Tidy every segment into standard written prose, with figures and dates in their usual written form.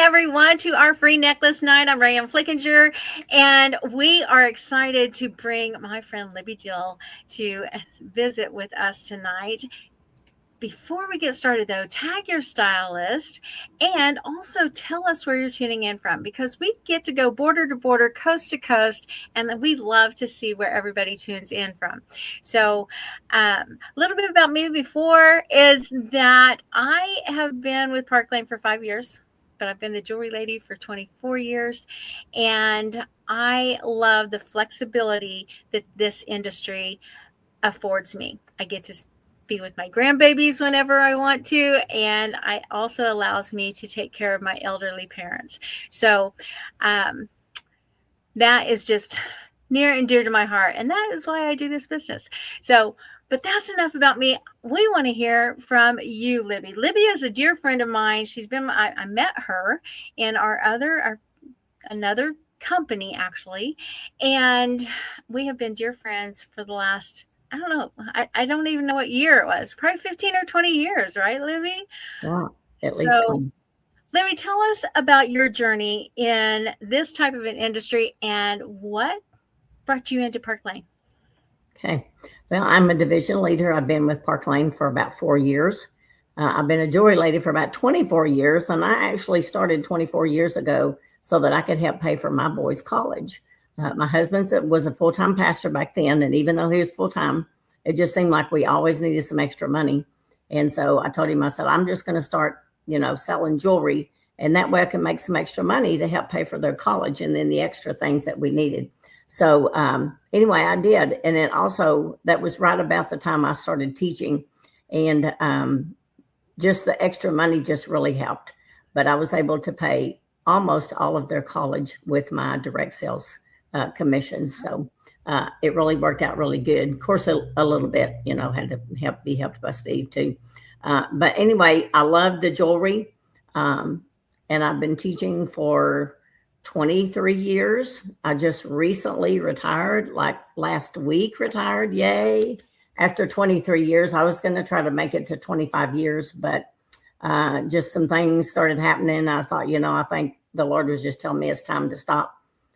everyone, to our free necklace night. I'm Rayam Flickinger, and we are excited to bring my friend Libby Dill to visit with us tonight. Before we get started, though, tag your stylist and also tell us where you're tuning in from, because we get to go border to border, coast to coast, and we love to see where everybody tunes in from. So a little bit about me before is that I have been with Park Lane for 5 years, but I've been the jewelry lady for 24 years. And I love the flexibility that this industry affords me. I get to be with my grandbabies whenever I want to, and it also allows me to take care of my elderly parents. So that is just near and dear to my heart, and that is why I do this business. So, but that's enough about me. We want to hear from you, Libby. Libby is a dear friend of mine. I met her in another company, actually, and we have been dear friends for the last, I don't know, I don't even know what year it was, probably 15 or 20 years, right, Libby? Yeah, at least 20. Libby, tell us about your journey in this type of an industry and what brought you into Park Lane. Okay. Well, I'm a division leader. I've been with Park Lane for about 4 years. I've been a jewelry lady for about 24 years, and I actually started 24 years ago so that I could help pay for my boys' college. My husband was a full-time pastor back then, and even though he was full-time, it just seemed like we always needed some extra money. And so I told him, I said, I'm just going to start, selling jewelry, and that way I can make some extra money to help pay for their college and then the extra things that we needed. So anyway, I did. And it also, that was right about the time I started teaching, and just the extra money just really helped. But I was able to pay almost all of their college with my direct sales commissions. So it really worked out really good. Of course, a little bit, had to be helped by Steve too. But anyway, I love the jewelry. And I've been teaching for 23 years. I just recently retired, like last week retired. Yay. After 23 years, I was going to try to make it to 25 years, but just some things started happening. I thought, I think the Lord was just telling me it's time to stop,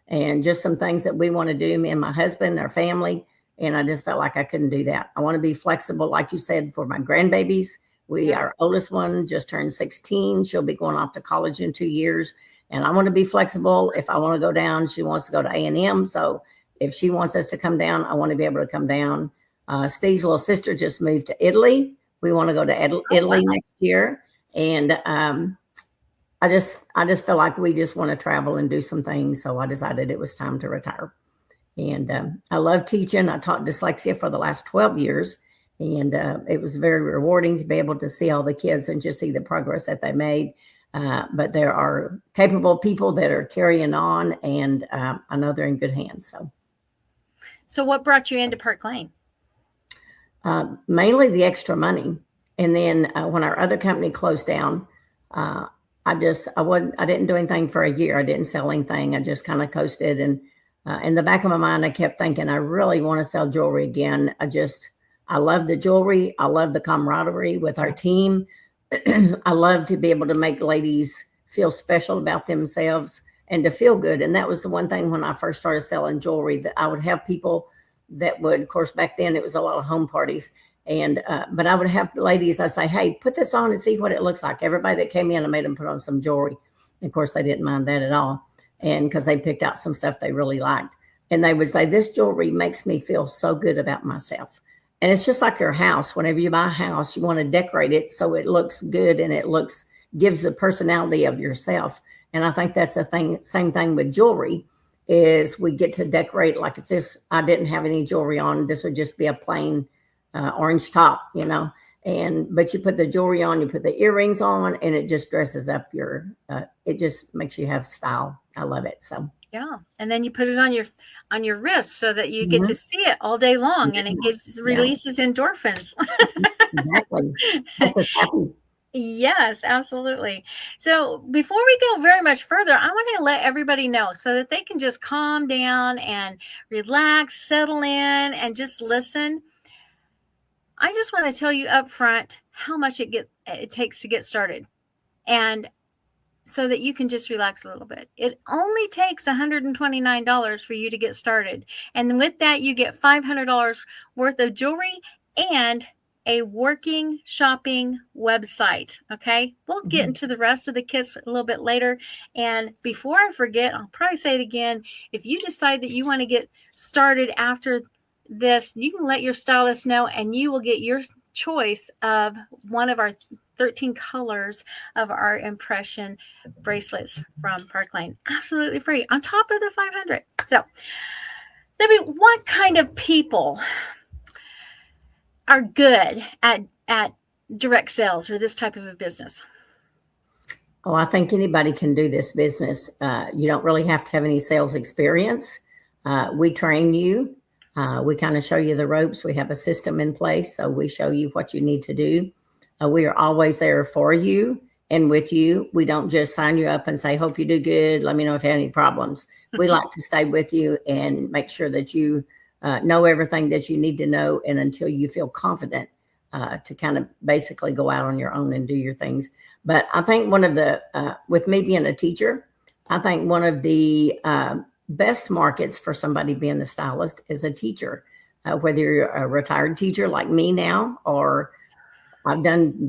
and just some things that we want to do, me and my husband, our family. And I just felt like I couldn't do that. I want to be flexible, like you said, for my grandbabies. Our oldest one just turned 16. She'll be going off to college in 2 years. And I want to be flexible. If I want to go down, she wants to go to A&M. So if she wants us to come down, I want to be able to come down. Steve's little sister just moved to Italy. We want to go to Italy next year. And I just feel like we just want to travel and do some things. So I decided it was time to retire. And I love teaching. I taught dyslexia for the last 12 years. And it was very rewarding to be able to see all the kids and just see the progress that they made. But there are capable people that are carrying on, and I know they're in good hands. So what brought you into Park Lane? Mainly the extra money. And then when our other company closed down, I didn't do anything for a year. I didn't sell anything. I just kind of coasted. And in the back of my mind, I kept thinking, I really want to sell jewelry again. I love the jewelry. I love the camaraderie with our team. I love to be able to make ladies feel special about themselves and to feel good. And that was the one thing when I first started selling jewelry, that I would have people that would, of course, back then it was a lot of home parties. And, but I would have ladies, I say, hey, put this on and see what it looks like. Everybody that came in, I made them put on some jewelry. And of course, they didn't mind that at all. And because they picked out some stuff they really liked. And they would say, this jewelry makes me feel so good about myself. And it's just like your house. Whenever you buy a house, you want to decorate it so it looks good and gives the personality of yourself. And I think that's the same thing with jewelry, is we get to decorate. Like if I didn't have any jewelry on, this would just be a plain orange top, but you put the jewelry on, you put the earrings on, and it just dresses up it just makes you have style. I love it. So. Yeah. And then you put it on your wrist so that you get to see it all day long, and it releases endorphins. Exactly. Makes us happy. Yes, absolutely. So before we go very much further, I want to let everybody know so that they can just calm down and relax, settle in, and just listen. I just want to tell you up front how much it takes to get started. And so that you can just relax a little bit. It only takes $129 for you to get started. And with that, you get $500 worth of jewelry and a working shopping website. Okay. We'll get into the rest of the kits a little bit later. And before I forget, I'll probably say it again. If you decide that you want to get started after this, you can let your stylist know and you will get your choice of one of our 13 colors of our impression bracelets from Park Lane, absolutely free on top of the 500. So, Libby, what kind of people are good at direct sales or this type of a business? Oh, I think anybody can do this business. You don't really have to have any sales experience. We train you. We kind of show you the ropes. We have a system in place, so we show you what you need to do. We are always there for you and with you. We don't just sign you up and say, hope you do good. Let me know if you have any problems. We like to stay with you and make sure that you know everything that you need to know. And until you feel confident to kind of basically go out on your own and do your things. But I think one of the, with me being a teacher, I think one of the best markets for somebody being a stylist is a teacher, whether you're a retired teacher like me now, or I've done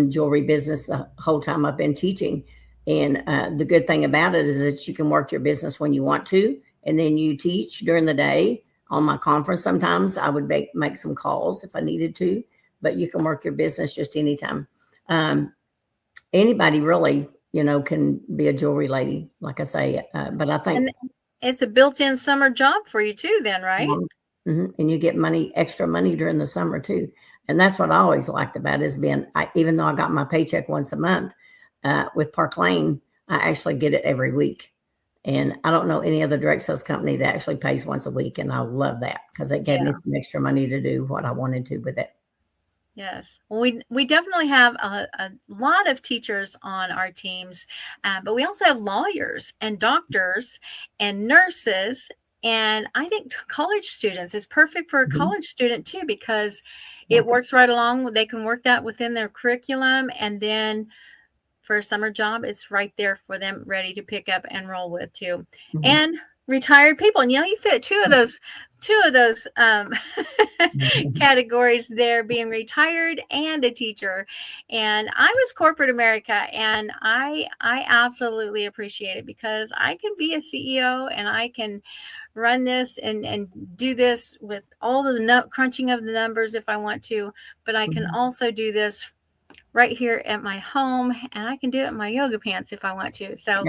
jewelry business the whole time I've been teaching. And the good thing about it is that you can work your business when you want to, and then you teach during the day. On my conference, sometimes I would make some calls if I needed to, but you can work your business just anytime. Anybody really, can be a jewelry lady, like I say. But I think it's a built-in summer job for you too, then, right? And you get extra money during the summer too. And that's what I always liked about it, is even though I got my paycheck once a month with Park Lane, I actually get it every week. And I don't know any other direct sales company that actually pays once a week. And I love that because it gave me some extra money to do what I wanted to with it. Yes. Well, we definitely have a lot of teachers on our teams, but we also have lawyers and doctors and nurses. And I think college students is perfect for a college student too, because it works right along. They can work that within their curriculum. And then for a summer job, it's right there for them, ready to pick up and roll with too. And retired people, and you fit two of those categories there, being retired and a teacher. And I was corporate America, and I absolutely appreciate it because I can be a CEO and I can run this and do this with all the crunching of the numbers if I want to, but I can also do this right here at my home, and I can do it in my yoga pants if I want to. So,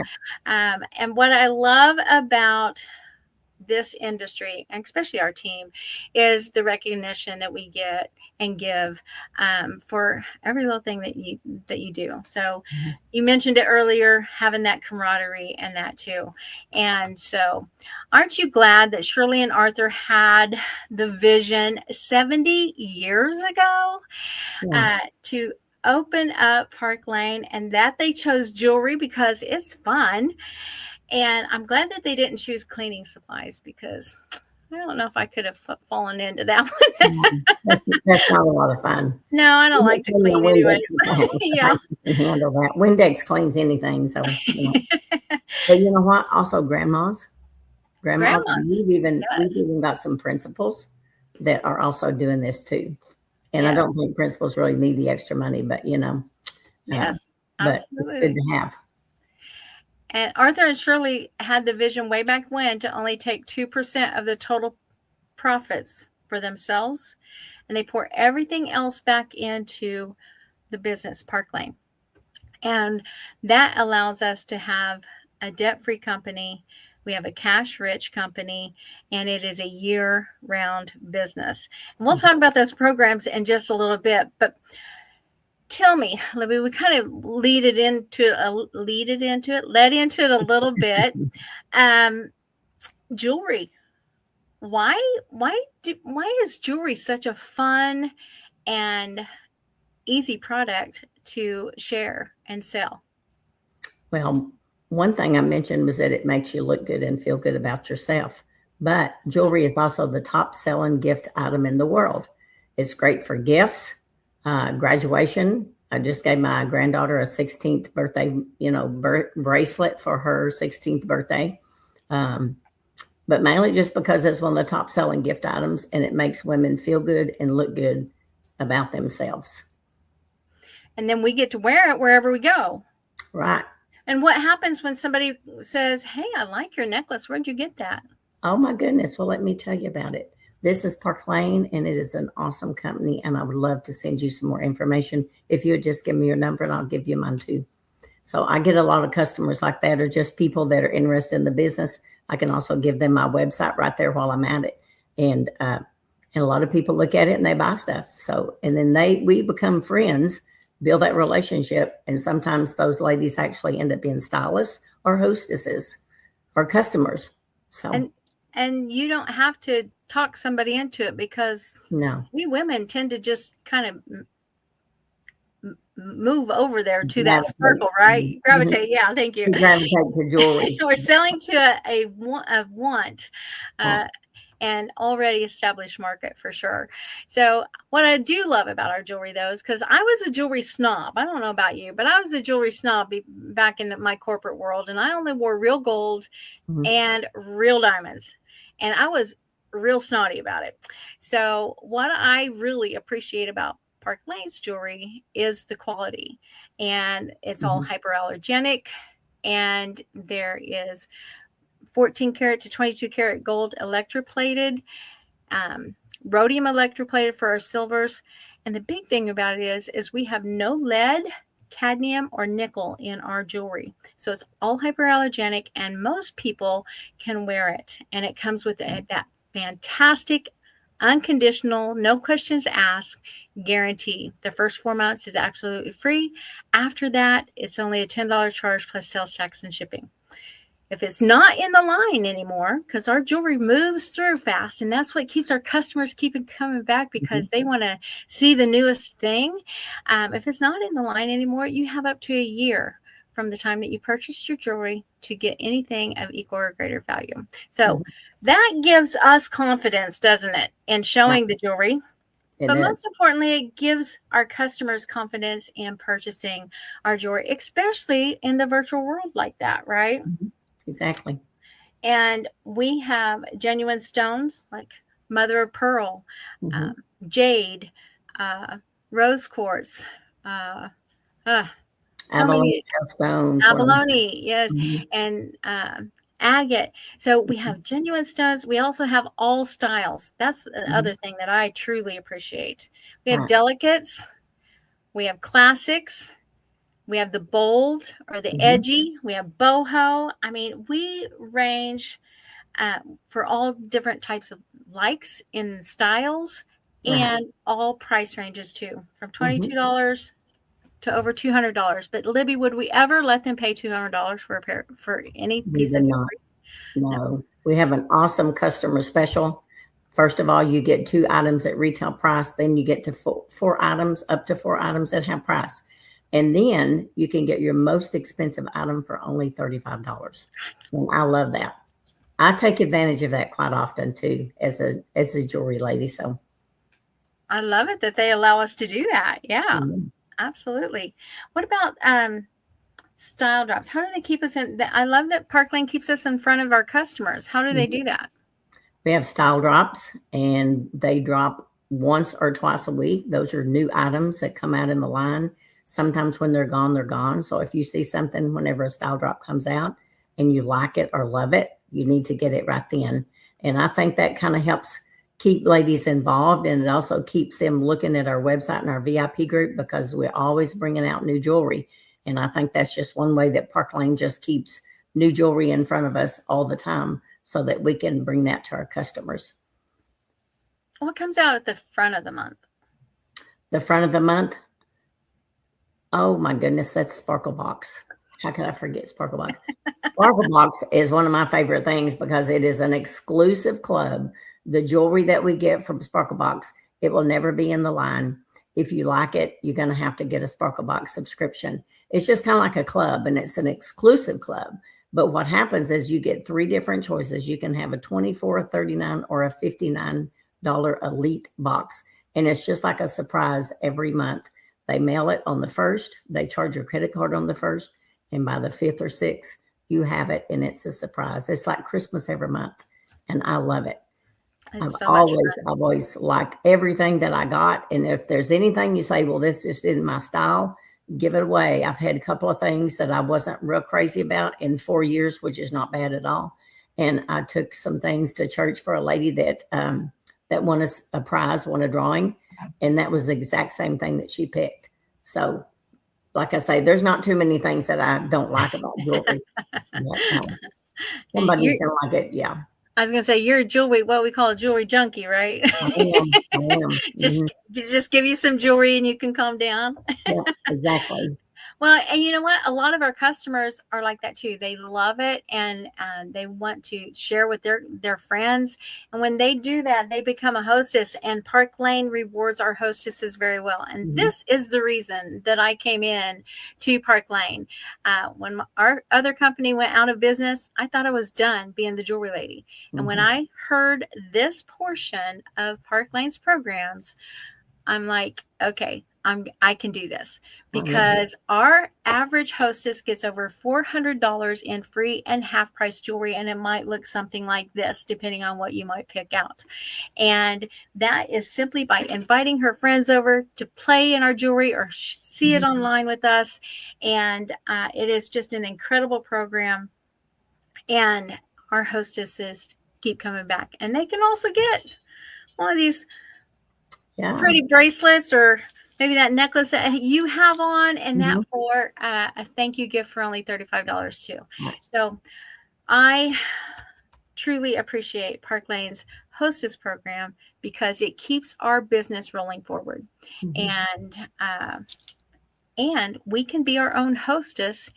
and what I love about this industry, and especially our team, is the recognition that we get and give for every little thing that you do. So you mentioned it earlier, having that camaraderie and that too. And so aren't you glad that Shirley and Arthur had the vision 70 years ago to open up Park Lane, and that they chose jewelry because it's fun? And I'm glad that they didn't choose cleaning supplies, because I don't know if I could have fallen into that one. That's not a lot of fun. No, I don't like to clean anyway. Yeah, can handle that. Windex cleans anything. So, but you know what? Also, grandmas. We've even got some principals that are also doing this too. And I don't think principals really need the extra money, but yes, but it's good to have. And Arthur and Shirley had the vision way back when to only take 2% of the total profits for themselves, and they pour everything else back into the business, Park Lane. And that allows us to have a debt-free company. We have a cash-rich company, and it is a year-round business. And we'll talk about those programs in just a little bit, but tell me, Libby, we kind of led into it a little bit. Jewelry. Why is jewelry such a fun and easy product to share and sell? Well, one thing I mentioned was that it makes you look good and feel good about yourself. But jewelry is also the top selling gift item in the world. It's great for gifts, graduation, I just gave my granddaughter a 16th birthday, bracelet for her 16th birthday. But mainly just because it's one of the top selling gift items, and it makes women feel good and look good about themselves. And then we get to wear it wherever we go. Right. And what happens when somebody says, hey, I like your necklace. Where'd you get that? Oh, my goodness. Well, let me tell you about it. This is Park Lane, and it is an awesome company, and I would love to send you some more information. If you would just give me your number, and I'll give you mine too. So I get a lot of customers like that, or just people that are interested in the business. I can also give them my website right there while I'm at it. And a lot of people look at it and they buy stuff. So, and then we become friends, build that relationship. And sometimes those ladies actually end up being stylists or hostesses or customers. So, and you don't have to talk somebody into it, because no, we women tend to just kind of move over there to that sparkle, right? Gravitate. Yeah, thank you. Gravitate to jewelry. We're selling to a want. And already established market for sure. So what I do love about our jewelry, though, is because I was a jewelry snob. I don't know about you, but I was a jewelry snob back in my corporate world, and I only wore real gold and real diamonds, and I was real snotty about it. So what I really appreciate about Park Lane's jewelry is the quality, and it's all hyperallergenic, and there is 14 karat to 22 karat gold electroplated, rhodium electroplated for our silvers. And the big thing about it is we have no lead, cadmium, or nickel in our jewelry. So it's all hyperallergenic, and most people can wear it. And it comes with that fantastic, unconditional, no questions asked guarantee. The first 4 months is absolutely free. After that, it's only a $10 charge plus sales tax and shipping. If it's not in the line anymore, because our jewelry moves through fast, and that's what keeps our customers coming back, because they want to see the newest thing. If it's not in the line anymore, you have up to a year from the time that you purchased your jewelry to get anything of equal or greater value. So that gives us confidence, doesn't it, in showing the jewelry? But most importantly, it gives our customers confidence in purchasing our jewelry, especially in the virtual world like that, right? Exactly. And we have genuine stones like mother of pearl, jade, rose quartz, abalone stones. Abalone, yes, and agate. So we have genuine stones. We also have all styles. That's the other thing that I truly appreciate. We have delicates. We have classics. We have the bold or the edgy. We have boho. I mean, we range for all different types of likes in styles, and all price ranges too, from $22 to over $200. But Libby, would we ever let them pay $200 for any piece of jewelry? No. We have an awesome customer special. First of all, you get 2 items at retail price. Then you get to 4 items, up to 4 items at half price. And then you can get your most expensive item for only $35. And I love that. I take advantage of that quite often too, as a jewelry lady. So I love it that they allow us to do that. Yeah, absolutely. What about style drops? How do they keep us in? I love that Park Lane keeps us in front of our customers. How do they do that? We have style drops, and they drop once or twice a week. Those are new items that come out in the line. Sometimes when they're gone, they're gone. So if you see something whenever a style drop comes out and you like it or love it, you need to get it right then. And I think that kind of helps keep ladies involved, and it also keeps them looking at our website and our VIP group, because we're always bringing out new jewelry. And I think that's just one way that Park Lane just keeps new jewelry in front of us all the time, so that we can bring that to our customers. What comes out at the front of the month? The front of the month? Oh my goodness, that's Sparkle Box. How could I forget Sparkle Box? Sparkle Box is one of my favorite things, because it is an exclusive club. The jewelry that we get from Sparkle Box, it will never be in the line. If you like it, you're going to have to get a Sparkle Box subscription. It's just kind of like a club, and it's an exclusive club. But what happens is you get 3 different choices. You can have a $24, a $39, or a $59 elite box. And it's just like a surprise every month. They mail it on the 1st. They charge your credit card on the 1st. And by the 5th or 6th, you have it, and it's a surprise. It's like Christmas every month, and I love it. It's I've so much always liked everything that I got. And if there's anything you say, well, this just isn't my style, give it away. I've had a couple of things that I wasn't real crazy about in 4 years, which is not bad at all. And I took some things to church for a lady that won a prize, won a drawing, and that was the exact same thing that she picked. So, like I say, there's not too many things that I don't like about jewelry. Somebody's gonna like it, yeah. I was going to say, you're a jewelry, what we call a jewelry junkie, right? I am. Just give you some jewelry and you can calm down. Yeah, exactly. Well, and you know what? A lot of our customers are like that too. They love it, and they want to share with their friends. And when they do that, they become a hostess. And Park Lane rewards our hostesses very well. And this is the reason that I came in to Park Lane. When our other company went out of business, I thought I was done being the jewelry lady. And when I heard this portion of Park Lane's programs, I'm like, okay, I can do this, because our average hostess gets over $400 in free and half price jewelry. And it might look something like this, depending on what you might pick out. And that is simply by inviting her friends over to play in our jewelry or see it online with us. And it is just an incredible program. And our hostesses keep coming back, and they can also get one of these pretty bracelets, or maybe that necklace that you have on, and that for a thank you gift for only $35 too. So I truly appreciate Park Lane's hostess program, because it keeps our business rolling forward. And we can be our own hostess.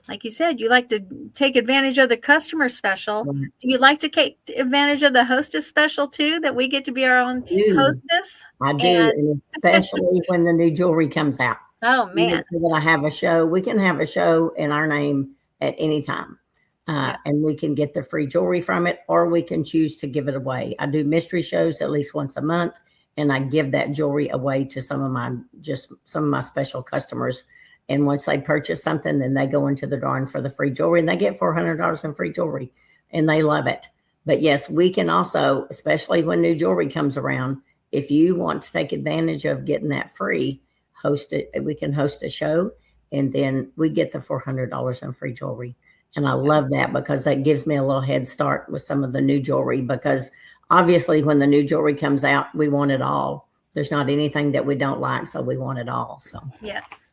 Like you said, you like to take advantage of the customer special. Do you like to take advantage of the hostess special too, that we get to be our own hostess? I do, and especially when the new jewelry comes out. Oh, man. So that I have a show. We can have a show in our name at any time. And we can get the free jewelry from it, or we can choose to give it away. I do mystery shows at least once a month, and I give that jewelry away to some of my special customers. And once they purchase something, then they go into the drawing for the free jewelry, and they get $400 in free jewelry, and they love it. But yes, we can also, especially when new jewelry comes around, if you want to take advantage of getting that free, we can host a show, and then we get the $400 in free jewelry. And I love that, because that gives me a little head start with some of the new jewelry, because obviously when the new jewelry comes out, we want it all. There's not anything that we don't like, so we want it all. So yes.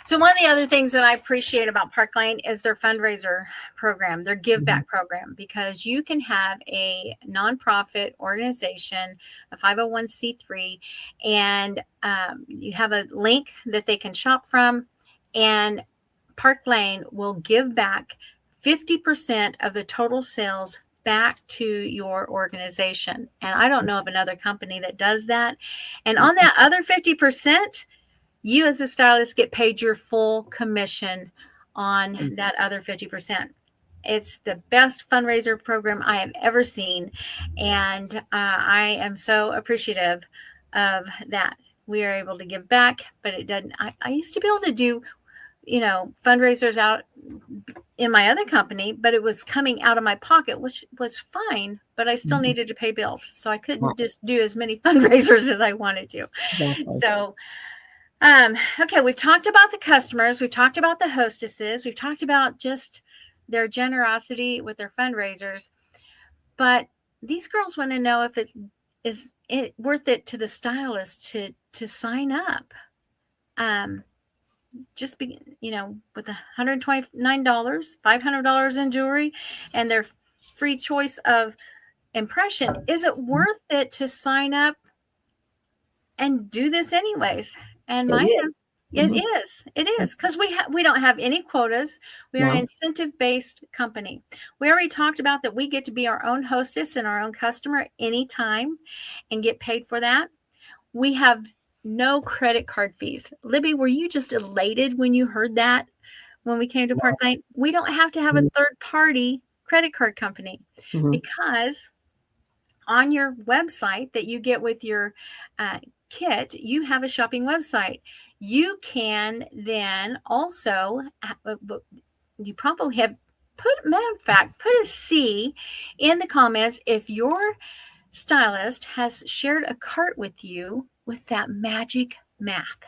So one of the other things that I appreciate about Park Lane is their fundraiser program, their give back program, because you can have a nonprofit organization, a 501c3, and you have a link that they can shop from, and Park Lane will give back 50% of the total sales back to your organization. And I don't know of another company that does that. And on that other 50%, you as a stylist get paid your full commission on that other 50%. It's the best fundraiser program I have ever seen. And I am so appreciative of that. We are able to give back, but it doesn't. I used to be able to do, fundraisers out in my other company, but it was coming out of my pocket, which was fine, but I still needed to pay bills. So I couldn't just do as many fundraisers as I wanted to. Exactly. So okay, we've talked about the customers, we've talked about the hostesses, we've talked about just their generosity with their fundraisers, but these girls want to know if is it worth it to the stylist to sign up. Just be, with $129, $500 in jewelry, and their free choice of impression. Is it worth it to sign up and do this anyways? And it is, because we don't have any quotas. We are an incentive-based company. We already talked about that we get to be our own hostess and our own customer anytime and get paid for that. We have no credit card fees. Libby, were you just elated when you heard that when we came to Park Lane? We don't have to have a third-party credit card company, because on your website that you get with your kit, you have a shopping website. You can then also, you probably have matter of fact, put a C in the comments if your stylist has shared a cart with you with that magic math.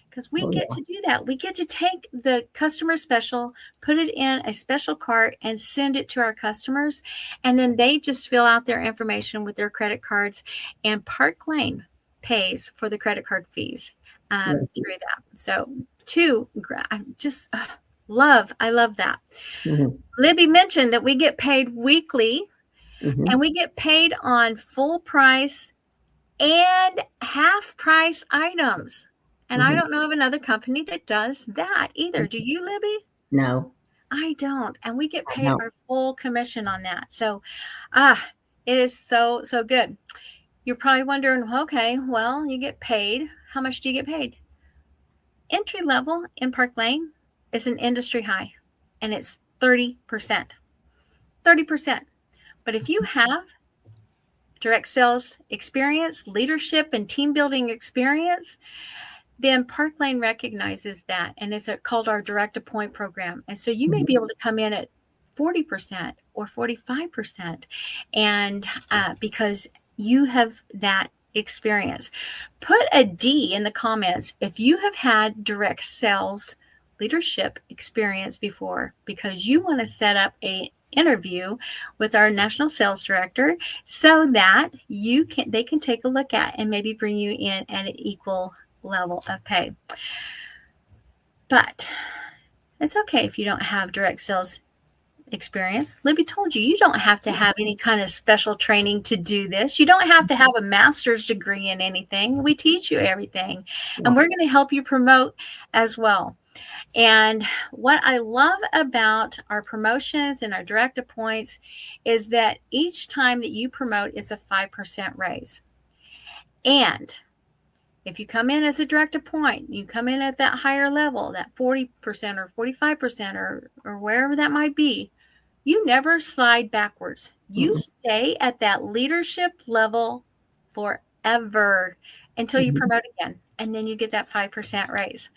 Because we get to do that. We get to take the customer special, put it in a special cart, and send it to our customers. And then they just fill out their information with their credit cards, and Park Lane pays for the credit card fees through that. So, I just love that. Mm-hmm. Libby mentioned that we get paid weekly, Mm-hmm. and we get paid on full price and half price items. And I don't know of another company that does that either. Do you, Libby? No. I don't. And we get paid our full commission on that. So, it is so good. You're probably wondering, okay, well, you get paid. How much do you get paid? Entry level in Park Lane is an industry high, and it's 30%. 30%. But if you have direct sales experience, leadership, and team building experience, then Park Lane recognizes that, and it's called our Direct Appoint program. And so you may be able to come in at 40% or 45%, and because you have that experience. Put a D in the comments if you have had direct sales leadership experience before, because you want to set up a interview with our national sales director so that they can take a look at and maybe bring you in at an equal level of pay. But it's okay if you don't have direct sales experience. Libby told you don't have to have any kind of special training to do this. You don't have to have a master's degree in anything. We teach you everything, and we're going to help you promote as well. And what I love about our promotions and our direct appoints is that each time that you promote is a 5% raise. And if you come in as a direct appoint, you come in at that higher level, that 40% or 45% or wherever that might be, you never slide backwards. You stay at that leadership level forever until you promote again. And then you get that 5% raise.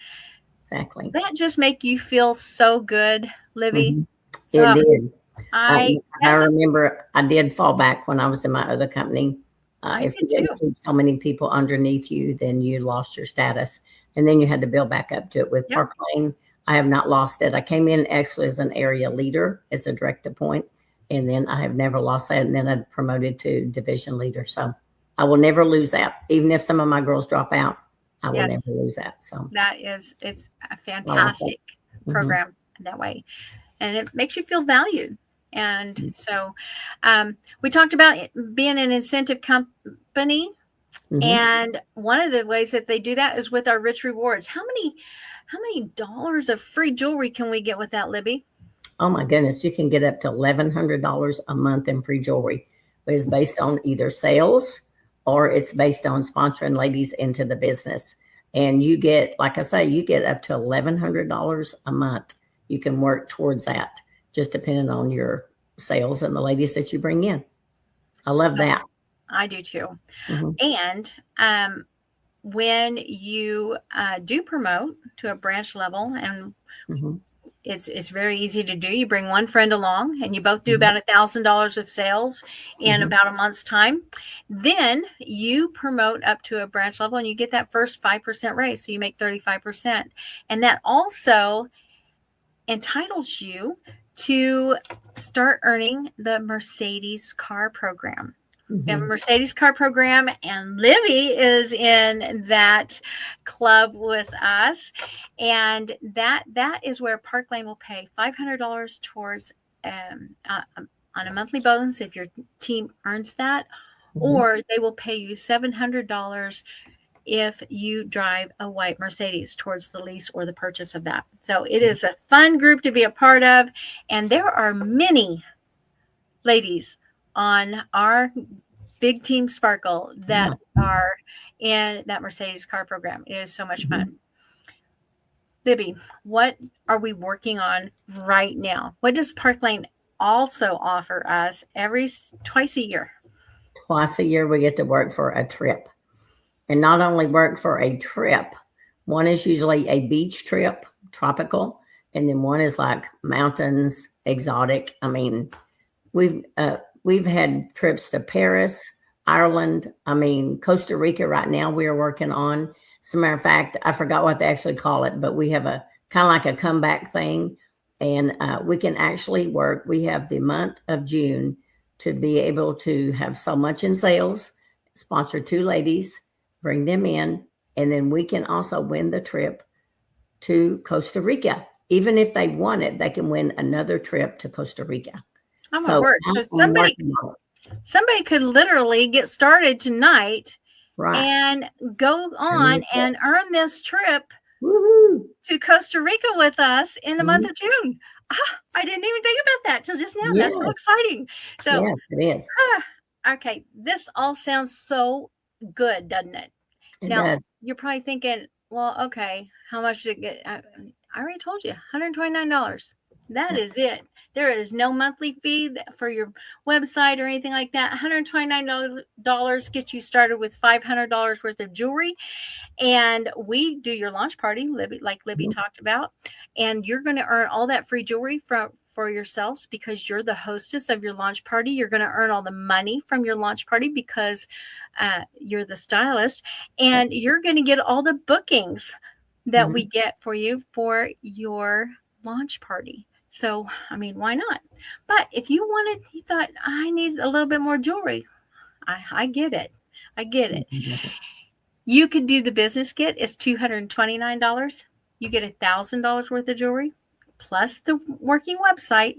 Exactly. That just make you feel so good, Libby. It did. I remember I did fall back when I was in my other company. If you didn't keep so many people underneath you, then you lost your status. And then you had to build back up to it. With Park Lane, I have not lost it. I came in actually as an area leader, as a direct appoint, and then I have never lost that. And then I promoted to division leader. So I will never lose that. Even if some of my girls drop out, I will never lose that. So it's a fantastic program that way. And it makes you feel valued. And so we talked about being an incentive company. And one of the ways that they do that is with our rich rewards. How many dollars of free jewelry can we get with that, Libby? Oh my goodness, you can get up to $1,100 a month in free jewelry. But it's based on either sales or it's based on sponsoring ladies into the business. And you get, like I say, you get up to $1,100 a month. You can work towards that, just depending on your sales and the ladies that you bring in. I love that. I do too. And when you do promote to a branch level, and it's very easy to do. You bring one friend along, and you both do about $1,000 of sales in about a month's time. Then you promote up to a branch level, and you get that first 5% raise. So you make 35%, and that also entitles you to start earning the Mercedes car program. We have a Mercedes car program, and Libby is in that club with us. And that is where Park Lane will pay $500 towards on a monthly bonus if your team earns that, or they will pay you $700 if you drive a white Mercedes towards the lease or the purchase of that. So it is a fun group to be a part of. And there are many ladies on our Big Team Sparkle that are in that Mercedes car program. It is so much fun. Libby, what are we working on right now? What does Park Lane also offer us twice a year? Twice a year, we get to work for a trip. and not only work for a trip. One is usually a beach trip, tropical, and then one is like mountains, exotic. I mean, we've had trips to Paris, Ireland. I mean, Costa Rica. Right now, we are working on. As a matter of fact, I forgot what they actually call it, but we have a kind of like a comeback thing, and we can actually work. We have the month of June to be able to have so much in sales, sponsor two ladies, bring them in, and then we can also win the trip to Costa Rica. Even if they won it, they can win another trip to Costa Rica. Oh my So word. So I'm working on it. somebody could literally get started tonight Right. and go And on that's it. and earn this trip Woohoo. to Costa Rica with us in the month Mhm. of June. I didn't even think about that till just now. That's so Yes. exciting. So, Yes, it is. okay, this all sounds so good, doesn't it? It Now, does. you're probably thinking, well, okay, how much did it get? I already told you, $129. That Yeah. is it. There is no monthly fee for your website or anything like that. $129 gets you started with $500 worth of jewelry. And we do your launch party, Libby, like Libby Mhm. talked about. And you're going to earn all that free jewelry for yourselves because you're the hostess of your launch party. You're going to earn all the money from your launch party because you're the stylist. And you're going to get all the bookings that we Mhm. get for you for your launch party. So, I mean, why not? But if you thought, I need a little bit more jewelry, I get it. I get it. Mhm. You could do the business kit. It's $229. You get $1,000 worth of jewelry plus the working website.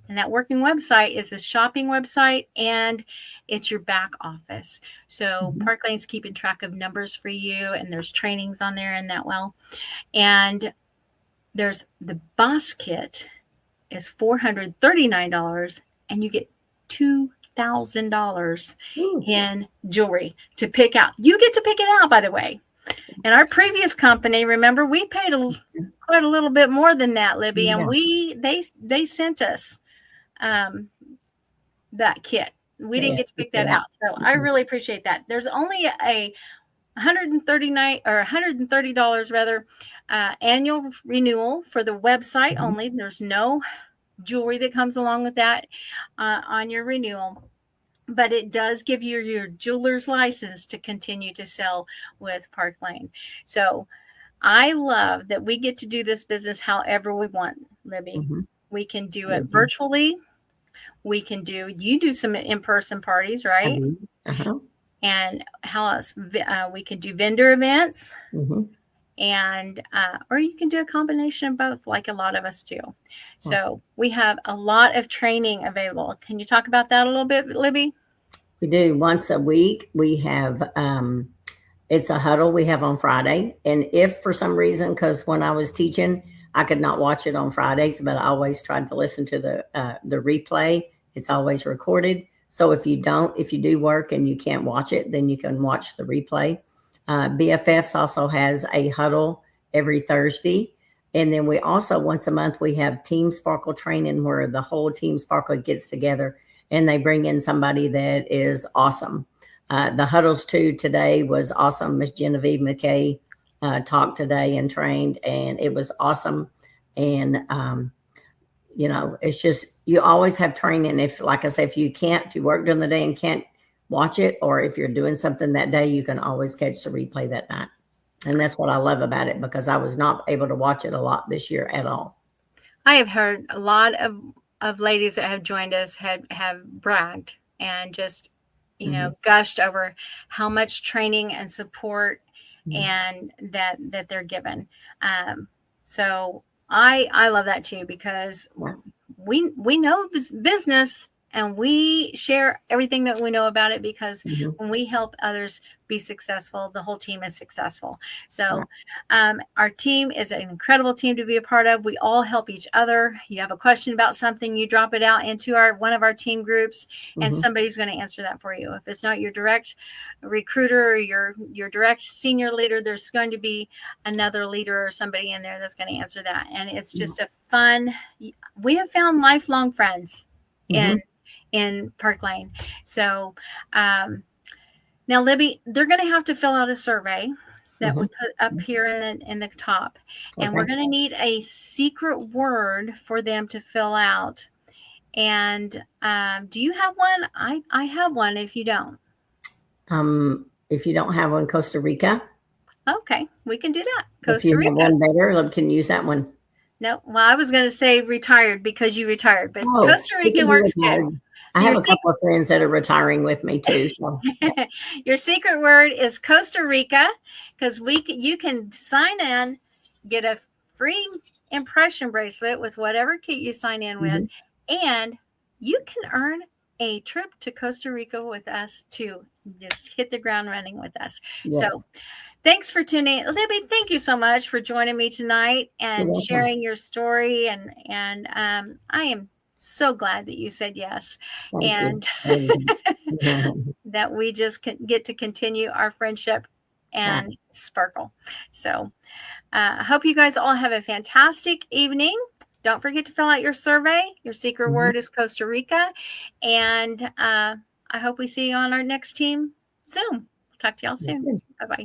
And that working website is a shopping website and it's your back office. So Mhm. Park Lane's keeping track of numbers for you and there's trainings on there and that well. And there's the boss kit is $439 and you get $2,000 Ooh. in jewelry to pick out. You get to pick it out, by the way. In our previous company, remember, we paid quite a little bit more than that, Libby, and Yeah. they sent us um, that kit. We didn't Yeah. get to Pick pick it that out. out, so I Mhm. really appreciate that. There's only a $130 rather annual renewal for the website Mhm. only. There's no jewelry that comes along with that on your renewal. But it does give you your jeweler's license to continue to sell with Park Lane. So I love that we get to do this business however we want, Libby. Mhm. We can do We it do. virtually. You do some in-person parties, I right? do. Uh-huh. And how else? We can do vendor events Mhm. and, or you can do a combination of both, like a lot of us do. Right. So we have a lot of training available. Can you talk about that a little bit, Libby? We do once a week. We have it's a huddle we have on Friday. And if for some reason, because when I was teaching, I could not watch it on Fridays, but I always tried to listen to the replay. It's always recorded. So if you do work and you can't watch it, then you can watch the replay. BFFs also has a huddle every Thursday. And then we also, once a month, we have Team Sparkle training where the whole Team Sparkle gets together and they bring in somebody that is awesome. The huddles too today was awesome. Miss Genevieve McKay talked today and trained, and it was awesome. And it's just you always have training. If, like I say, if you work during the day and can't watch it, or if you're doing something that day, you can always catch the replay that night. And that's what I love about it because I was not able to watch it a lot this year at all. I have heard a lot of ladies that have joined us have bragged and just Mm-hmm. gushed over how much training and support Mm-hmm. and that they're given. So I love that too because Yeah. we know this business and we share everything that we know about it because Mm-hmm. when we help others be successful, the whole team is successful. Right. So our team is an incredible team to be a part of. We all help each other. You have a question about something, you drop it out into one of our team groups, and Mm-hmm. somebody's going to answer that for you. If it's not your direct recruiter or your direct senior leader, there's going to be another leader or somebody in there that's going to answer that. And it's just a fun. We have found lifelong friends Mm-hmm. in Park Lane. So Now, Libby, they're going to have to fill out a survey that we Mhm. put up here in the top. And we're Okay. going to need a secret word for them to fill out. And do you have one? I have one if you don't. If you don't have one, Costa Rica. Okay, we can do that. If Costa you have Rica. one better, can use that one. No, well, I was going to say retired because you retired, but Oh, Costa we Rica can do works good. retired. I Your have a couple of friends that are retiring with me too. So your secret word is Costa Rica, because you can sign in, get a free impression bracelet with whatever kit you sign in with, and you can earn a trip to Costa Rica with us to just hit the ground running with us. So yes, thanks for tuning in. Libby, thank you so much for joining me tonight you're and welcome. sharing your story. And I am so glad that you said yes. Thank you. And that we just can get to continue our friendship Right. and sparkle. So I hope you guys all have a fantastic evening. Don't forget to fill out your survey. Your secret word is Costa Rica. And I hope we see you on our next team Zoom. Talk to y'all soon. Bye-bye.